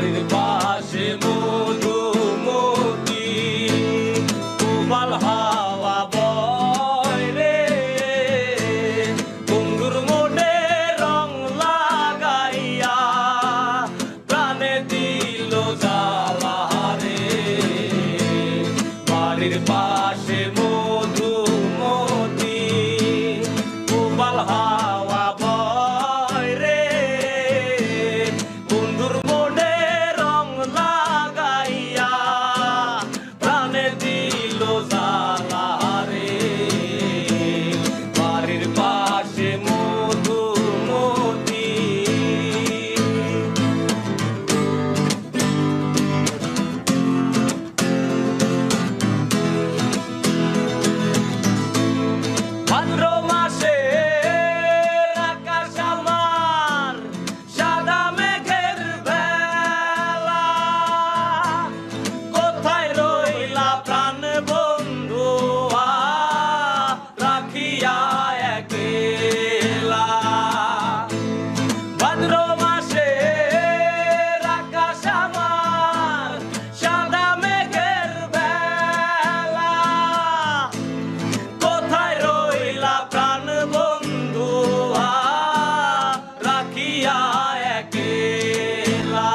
বাড়ির পাশে মধুমতি কোমল হাওয়া বয় রে, বন্ধুর মনে রং লাগাইয়া প্রাণে দিল জ্বালা রে। বাড়ির পাশে মধুমতি কোমল হাওয়া বয় রে, বন্ধুর মনে রং লাগাইয়া প্রাণে দিল জ্বালা রে। বাড়ির পাশে মধুমতি। ভাদ্র মাসের আকাশ আমার সাদা মেঘের ভেলা, কোথায় রইলা প্রাণ বন্ধু রাখিয়া একলা। ভাদ্র মাসের আকাশ আমার সাদা মেঘের ভেলা, কোথায় রইলা প্রাণ বন্ধু রাখিয়া একলা।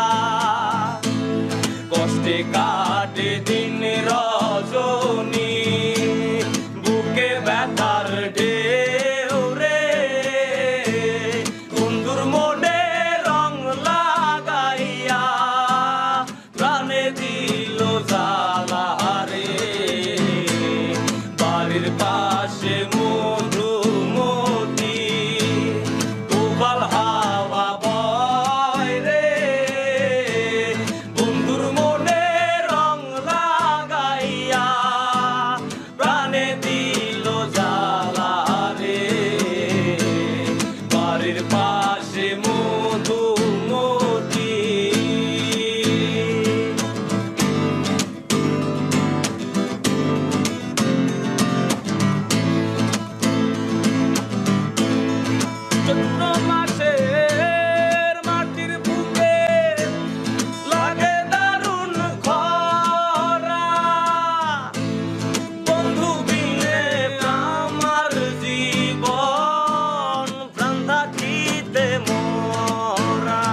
কষ্টে কাটে দিন রজনী, বুকে ব্যথার ঢেউ রে, বন্ধুর মনে রং লাগাইয়া প্রাণে দিল জ্বালা রে। বাড়ির পাশে মধুমতি কোমল হাওয়া বয় রে, বন্ধুর মনে রং লাগাইয়া প্রাণে দিল জ্বালা রে। বাড়ির পাশে মধুমতি। চৈত্র মাসের মাটির বুকে লাগে দারুণ খরা, বন্ধু বিনে আমার জীবন প্রাণ থাকিতে মরা।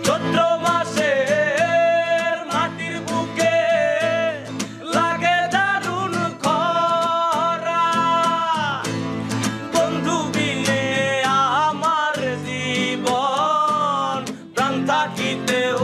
চৈত্র মাসের মাটির বুকে লাগে দারুণ খরা, বন্ধু বিনে আমার জীবন প্রাণ থাকিতেও